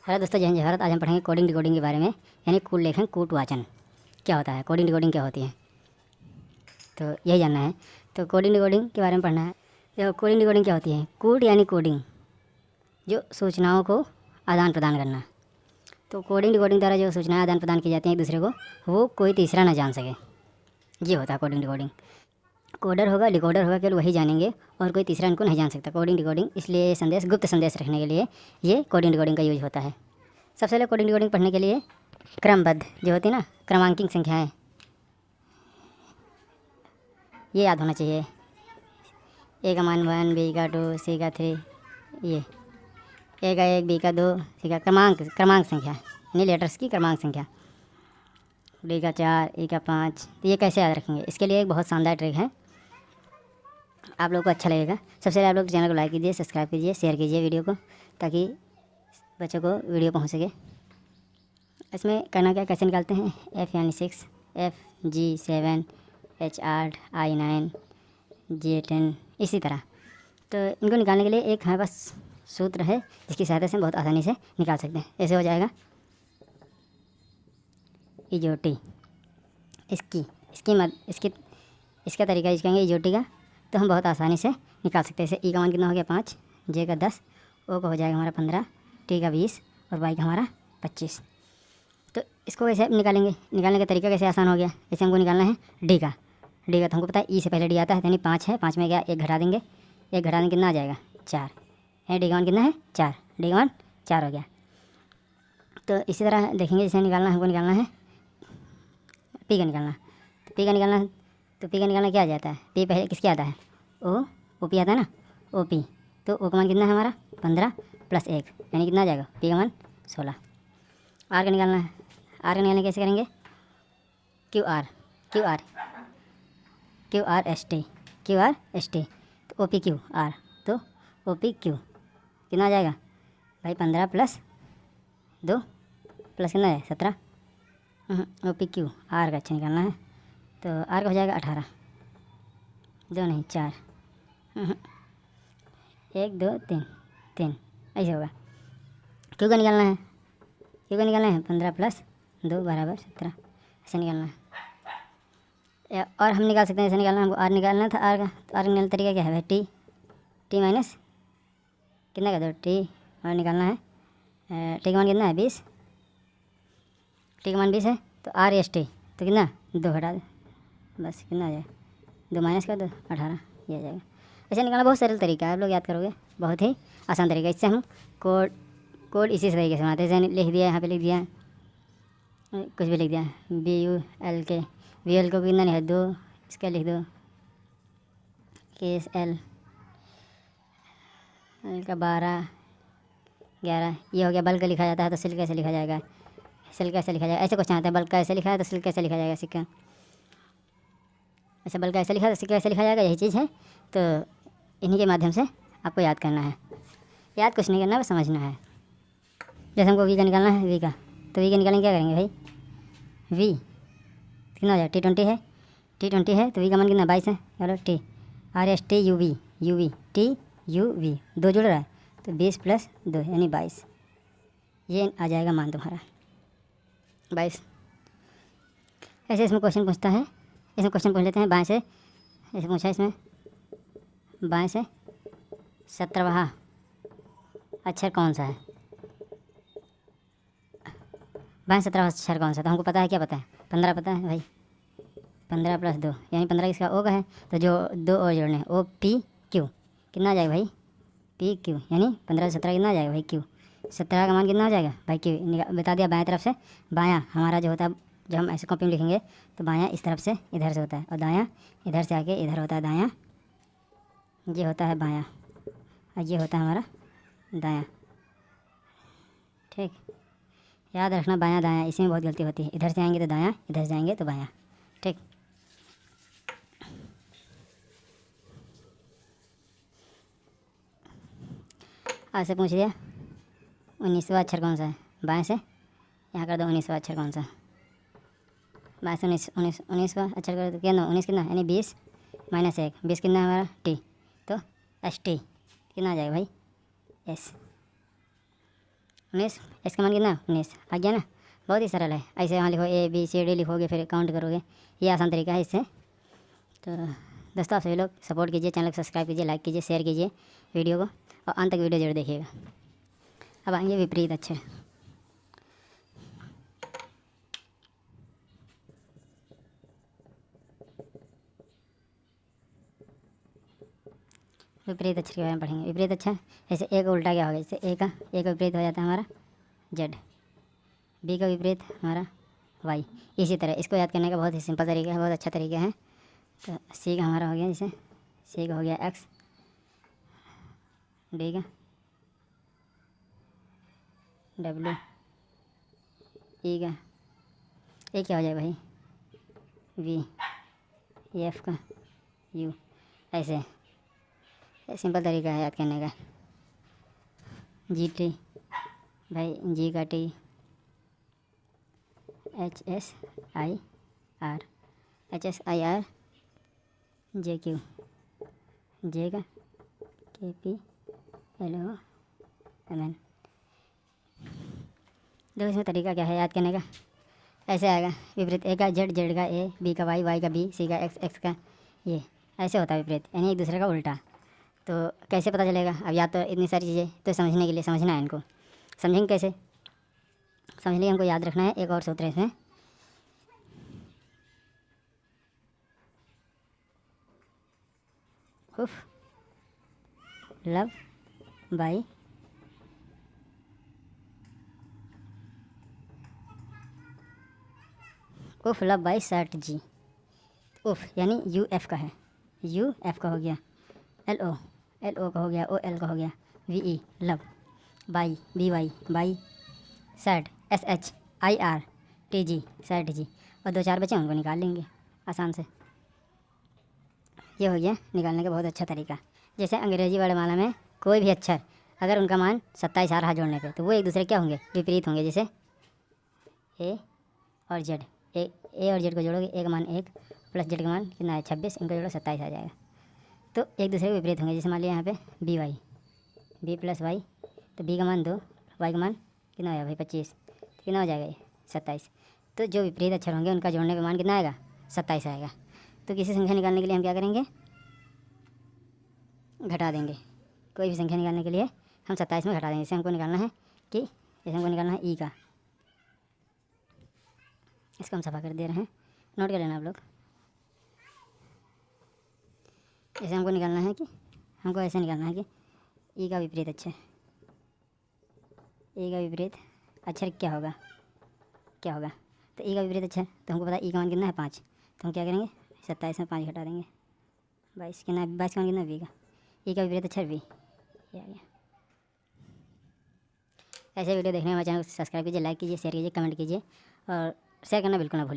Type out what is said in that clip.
Hello दोस्तों, जय हिंद जय भारत। आज हम पढ़ेंगे कोडिंग डिकोडिंग के बारे में, यानी कूट लेखन कूट वाचन क्या होता है, कोडिंग डिकोडिंग क्या होती है, तो यही जानना है। तो कोडिंग डिकोडिंग के बारे में पढ़ना है। तो कोडिंग डिकोडिंग क्या होती है? कूट यानी कोडिंग, जो सूचनाओं को आदान प्रदान करना। तो कोडिंग डिकोडिंग द्वारा जो सूचनाएं आदान प्रदान की जाती हैं एक दूसरे को, वो कोई तीसरा ना जान सके, ये होता है कोडिंग डिकोडिंग। कोडर होगा, डिकोडर होगा, केवल वही जानेंगे और कोई तीसरा इनको नहीं जान सकता। कोडिंग डिकोडिंग इसलिए संदेश, गुप्त संदेश रखने के लिए ये कोडिंग डिकोडिंग का यूज होता है। सबसे पहले कोडिंग डिकोडिंग पढ़ने के लिए क्रमबद्ध जो होती है ना, क्रमांकित संख्याएं, ये याद होना चाहिए। ए का मान 1, बी का 2, सी का 3, ये ए का 1, बी का 2, सी का क्रमांक संख्या, यानी लेटर्स की क्रमांक संख्या। डी का 4, ई का 5। तो ये कैसे याद रखेंगे, इसके लिए एक बहुत शानदार ट्रिक है, आप लोगों को अच्छा लगेगा। सबसे पहले आप लोग चैनल को लाइक कीजिए, सब्सक्राइब कीजिए, शेयर कीजिए वीडियो को, ताकि बच्चों को वीडियो पहुंच सके। इसमें करना क्या, कैसे निकालते हैं? F यानी 6, F G 7, H 8, I 9, J 10, इसी तरह। तो इनको निकालने के लिए एक हमारे पास सूत्र है, जिसकी सहायता से हम बहुत आसानी से निकाल सकते हैं। ऐसे हो जाएगा इजोटी, इसका तरीका यूज करेंगे इजोटी का, तो हम बहुत आसानी से निकाल सकते हैं। जैसे ई का मान कितना हो गया 5, जे का 10, ओ का हो जाएगा हमारा 15, टी का 20 और वाई का हमारा 25। तो इसको कैसे निकालेंगे? निकालने का तरीका कैसे आसान हो गया। जैसे हमको निकालना है डी का तो हमको पता है ई से पहले डी आता है, यानी 5 है। 5 में क्या, एक घटा देंगे, एक घटा देंगे कितना आ जाएगा 4, यानी डी का मान कितना है 4, डी का मान 4 हो गया। तो इसी तरह देखेंगे, जैसे निकालना हमको निकालना है पी का निकालना। तो पी का निकालना है, तो पी का निकालना क्या आ जाता है? पी पहले किसके आता है? ओ पी आता है ना, ओ पी। तो ओ का मान कितना है हमारा 15 + 1, यानी कितना आ जाएगा पी का मान 16। आर का निकालना है। आर का निकालना कैसे करेंगे? क्यू आर एस टी, तो ओ पी क्यू आर, तो ओ पी क्यू कितना आ जाएगा भाई 15 + 2 प्लस कितना है 17। ओ पी क्यू आर का अच्छा निकालना है, तो आर का हो जाएगा 18, 2 नहीं 4, 1 2 3 ऐसे होगा। क्यू का निकालना है, 15 + 2 = 17, ऐसे निकालना है। और हम निकाल सकते हैं, ऐसे निकालना, हमको आर निकालना था आर का। तो आर निकालने का तरीका क्या है भाई? टी माइनस कितना का 2 टी, और निकालना है टी का मान कितना है 20, टी का मान 20 है, तो आर एस टी तो कितना 2 घटा दे, बस कितना आ जाएगा 2 माइनस का 2 18, ये आ जाएगा। ऐसे निकालना बहुत सरल तरीका है, आप लोग याद करोगे, बहुत ही आसान तरीका। इससे हम कोड इसी तरीके से बनाते हैं। जैसे लिख दिया, यहाँ पे लिख दिया, कुछ भी लिख दिया, BULK, VL को कितना नहीं है 2, इसका लिख दो KSL का 12 11, ये हो गया। बल्क लिखा जाता है तो सिल्क कैसे लिखा जाएगा, ऐसे क्वेश्चन आता है, बल्क का ऐसे लिखा है तो सिल्क कैसे लिखा जाएगा, सिक्का ऐसे, बल्क का ऐसे लिखा है तो सिक्का कैसे लिखा जाएगा, यही चीज़ है। तो इन्हीं के माध्यम से आपको याद करना है, याद कुछ नहीं करना, बस समझना है। जैसे हमको वी का निकालना है, वी का, तो वी का निकालेंगे क्या करेंगे भाई, वी कितना हो जाएगा T20 है, T20 है, तो वी का मान कितना 22 है, चलो T R S T U V T U V 2 जुड़ रहा है, तो 20 + 2 यानी 22, ये आ जाएगा मान तुम्हारा 22। ऐसे इसमें क्वेश्चन पूछता है, इसमें क्वेश्चन पूछ लेते हैं बाएं से। ऐसे पूछा इसमें बाएं से 17वां अक्षर कौन सा है, बाएं 17वां अक्षर कौन सा? तो हमको पता है, क्या पता है? 15 पता है भाई, 15 + 2 यानी 15 किसका, ओ का है, तो जो 2 और जोड़ने ओ पी क्यू कितना आ जाएगा भाई पी क्यू, यानी 15 17 कितना आ जाएगा भाई क्यू, 17 का मान कितना हो जाएगा भाई क्यू। बता दिया बाएं तरफ से, बायां हमारा जो होता है, जब हम ऐसे कॉपी में लिखेंगे तो बायां इस तरफ से इधर से होता है, और दायां इधर से आके इधर होता है, दायां ये होता है बायां, और ये होता है हमारा दायां। ठीक, याद रखना बायां दायां, इसी में बहुत गलती होती है, इधर से आएंगे तो दायां, इधर से आएंगे तो बायां। ठीक, आज से पूछ दिया 19वां अक्षर कौन सा है, बाएं से यहाँ कर दो 19वां अक्षर कौन सा, बाएं से 19वां अक्षर कर दो, क्या 19 कितना, यानी 20 - 1, 20 कितना है हमारा टी, तो एस टी कितना आ जाएगा भाई एस। 19, इसका मान कितना 19 आ गया ना। बहुत ही सरल है। ऐसे यहाँ लिखो ABCD लिखोगे फिर काउंट करोगे, ये आसान तरीका है इससे। तो दोस्तों आप सभी लोग सपोर्ट कीजिए, चैनल को सब्सक्राइब कीजिए, लाइक कीजिए, शेयर कीजिए वीडियो को और अंत तक वीडियो जरूर देखिएगा। अब आएंगे विपरीत अक्षर। विपरीत अक्षर के बारे में पढ़ेंगे। विपरीत अक्षर जैसे ए का उल्टा क्या होगा, जैसे ए का विपरीत हो जाता है हमारा Z, B का विपरीत हमारा Y। इसी तरह इसको याद करने का बहुत ही सिंपल तरीका है, बहुत अच्छा तरीका है। तो C का हमारा हो गया, जैसे C का हो गया X, D का W, E का ए क्या हो जाए भाई V, F का U। ऐसे सिंपल तरीका है याद करने का। GT भाई G का T, HSIR, JQ, J का KPLOMN। देखो इसमें तरीका क्या है याद करने का। ऐसे आएगा विपरीत, ए का Z, Z का A, B का Y का B, C का X, X का ये। ऐसे होता है विपरीत, यानी एक दूसरे का उल्टा। तो कैसे पता चलेगा? अब या तो इतनी सारी चीज़ें तो समझने के लिए समझना है इनको। समझेंगे कैसे? समझने के लिए हमको याद रखना है एक और सूत्र है इसमें। उफ लब बाई शर्ट जी। उफ यानी UF का है, UF का हो गया, LO का हो गया, OL का हो गया, VE लब, by BY by, shirt SHIR TG shirt जी। और 2-4 बचे उनको निकाल लेंगे आसान से। ये हो गया निकालने का बहुत अच्छा तरीका। जैसे अंग्रेजी वर्णमाला में कोई भी अक्षर अगर उनका मान 27 आ रहा जोड़ने पे, तो वो एक दूसरे क्या होंगे? विपरीत होंगे। जैसे A और Z, ए और Z को जोड़ोगे, A का मान 1 प्लस Z का मान कितना है 26, इनको जोड़ो 27 आ जाएगा। तो एक दूसरे के विपरीत होंगे। जैसे मान लिया यहाँ पे BY, B प्लस Y, तो B का मान 2, Y का मान कितना आएगा भाई 25, कितना हो जाएगा ये 27। तो जो विपरीत अक्षर होंगे उनका जोड़ने पे मान कितना आएगा 27 आएगा। तो किसी संख्या निकालने के लिए हम क्या करेंगे? घटा देंगे। कोई भी संख्या निकालने के लिए हम 27 में घटा देंगे। जैसे हमको निकालना है कि जैसे हमको निकालना है E का, इसको हम सफा कर दे रहे हैं, नोट कर लेना आप लोग। जैसे हमको निकालना है कि हमको ऐसे निकालना है कि E का विपरीत अक्षर, E का विपरीत अक्षर क्या होगा? तो E का विपरीत अक्षर, तो हमको पता है E का मान कितना है 5, तो हम क्या करेंगे 27 में 5 घटा देंगे, 22 का मान कितना है V का, E का विपरीत अक्षर V। ये आ गया। ऐसे वीडियो देखने में हमारे चैनल को सब्सक्राइब कीजिए, लाइक कीजिए, शेयर कीजिए, कमेंट कीजिए और शेयर करना बिल्कुल ना भूलिए।